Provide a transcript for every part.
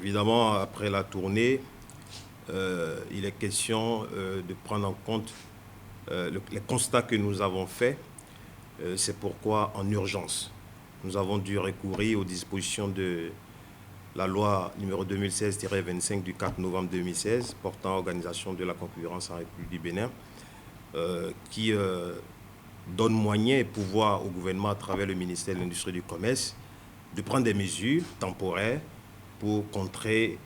Évidemment, après la tournée, il est question de prendre en compte les constats que nous avons faits. C'est pourquoi, en urgence, nous avons dû recourir aux dispositions de la loi numéro 2016-25 du 4 novembre 2016 portant organisation de la concurrence en République du Bénin, qui donne moyen et pouvoir au gouvernement, à travers le ministère de l'Industrie et du Commerce, de prendre des mesures temporaires pour contrer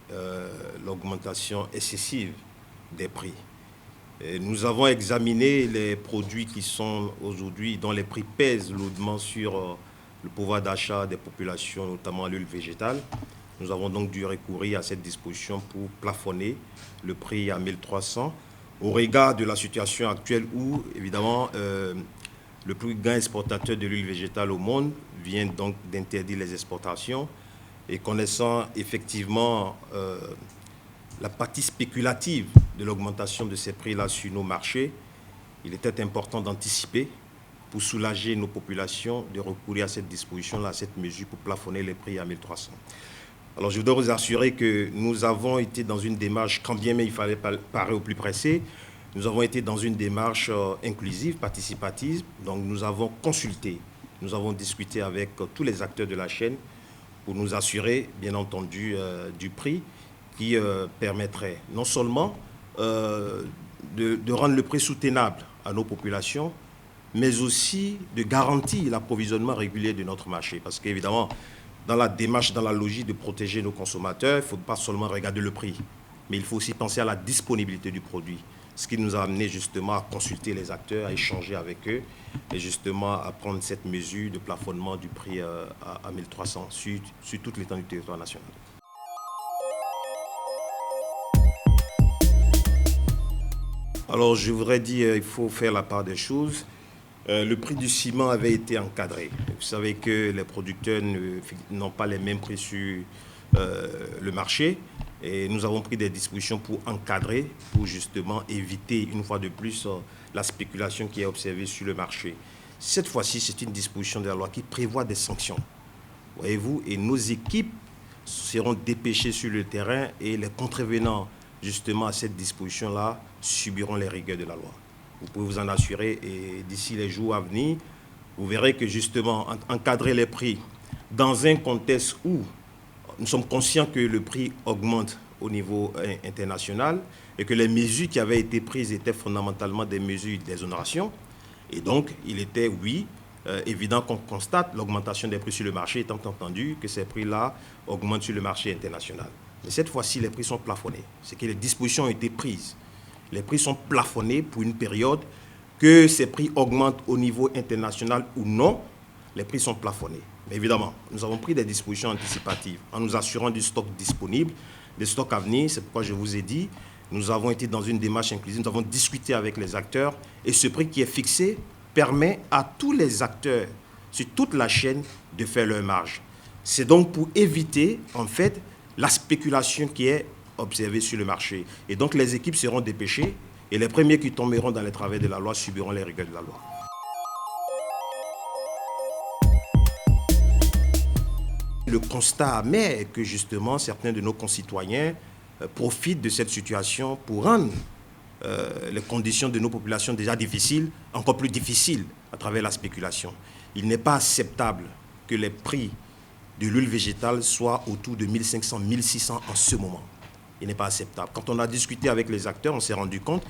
l'augmentation excessive des prix. Et nous avons examiné les produits qui sont aujourd'hui, dont les prix pèsent lourdement sur le pouvoir d'achat des populations, notamment l'huile végétale. Nous avons donc dû recourir à cette disposition pour plafonner le prix à 1300 au regard de la situation actuelle où, évidemment, le plus grand exportateur de l'huile végétale au monde vient donc d'interdire les exportations. Et connaissant effectivement la partie spéculative de l'augmentation de ces prix-là sur nos marchés, il était important d'anticiper pour soulager nos populations, de recourir à cette disposition-là, à cette mesure pour plafonner les prix à 1300. Alors je voudrais vous assurer que nous avons été dans une démarche, quand bien même il fallait parer au plus pressé, nous avons été dans une démarche inclusive, participative. Donc nous avons consulté, nous avons discuté avec tous les acteurs de la chaîne pour nous assurer, bien entendu, du prix qui permettrait non seulement de rendre le prix soutenable à nos populations, mais aussi de garantir l'approvisionnement régulier de notre marché. Parce qu'évidemment, dans la démarche, dans la logique de protéger nos consommateurs, il ne faut pas seulement regarder le prix, mais il faut aussi penser à la disponibilité du produit. Ce qui nous a amené justement à consulter les acteurs, à échanger avec eux et justement à prendre cette mesure de plafonnement du prix à 1300 sur toute l'étendue du territoire national. Alors je voudrais dire, il faut faire la part des choses. Le prix du ciment avait été encadré. Vous savez que les producteurs n'ont pas les mêmes prix sur le marché. Et nous avons pris des dispositions pour encadrer, pour justement éviter une fois de plus la spéculation qui est observée sur le marché. Cette fois-ci, c'est une disposition de la loi qui prévoit des sanctions. Voyez-vous, et nos équipes seront dépêchées sur le terrain et les contrevenants justement à cette disposition-là subiront les rigueurs de la loi. Vous pouvez vous en assurer et d'ici les jours à venir, vous verrez que justement encadrer les prix dans un contexte où nous sommes conscients que le prix augmente au niveau international et que les mesures qui avaient été prises étaient fondamentalement des mesures d'exonération. Et donc, il était, oui, évident qu'on constate l'augmentation des prix sur le marché, étant entendu que ces prix-là augmentent sur le marché international. Mais cette fois-ci, les prix sont plafonnés. C'est que les dispositions ont été prises. Les prix sont plafonnés pour une période, que ces prix augmentent au niveau international ou non, les prix sont plafonnés. Mais évidemment, nous avons pris des dispositions anticipatives en nous assurant du stock disponible, des stocks à venir. C'est pourquoi je vous ai dit, nous avons été dans une démarche inclusive, nous avons discuté avec les acteurs et ce prix qui est fixé permet à tous les acteurs sur toute la chaîne de faire leur marge. C'est donc pour éviter, en fait, la spéculation qui est observée sur le marché. Et donc les équipes seront dépêchées et les premiers qui tomberont dans les travers de la loi subiront les rigueurs de la loi. Le constat amer est que justement certains de nos concitoyens profitent de cette situation pour rendre les conditions de nos populations déjà difficiles, encore plus difficiles à travers la spéculation. Il n'est pas acceptable que les prix de l'huile végétale soient autour de 1500, 1600 en ce moment. Il n'est pas acceptable. Quand on a discuté avec les acteurs, on s'est rendu compte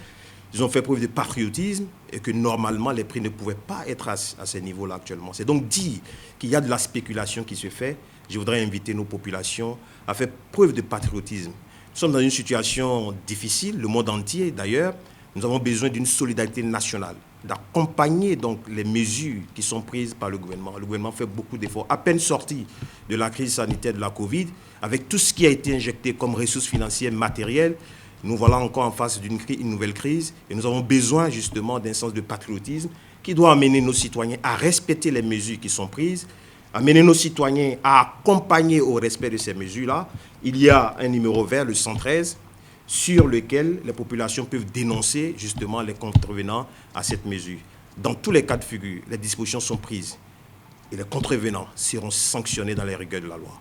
qu'ils ont fait preuve de patriotisme et que normalement les prix ne pouvaient pas être à ce niveau-là actuellement. C'est donc dire qu'il y a de la spéculation qui se fait. Je voudrais inviter nos populations à faire preuve de patriotisme. Nous sommes dans une situation difficile, le monde entier d'ailleurs. Nous avons besoin d'une solidarité nationale, d'accompagner donc les mesures qui sont prises par le gouvernement. Le gouvernement fait beaucoup d'efforts. À peine sorti de la crise sanitaire de la Covid, avec tout ce qui a été injecté comme ressources financières, matérielles, nous voilà encore en face d'une nouvelle crise et nous avons besoin justement d'un sens de patriotisme qui doit amener nos citoyens à respecter les mesures qui sont prises, amener nos citoyens à accompagner au respect de ces mesures-là. Il y a un numéro vert, le 113, sur lequel les populations peuvent dénoncer justement les contrevenants à cette mesure. Dans tous les cas de figure, les dispositions sont prises et les contrevenants seront sanctionnés dans les rigueurs de la loi.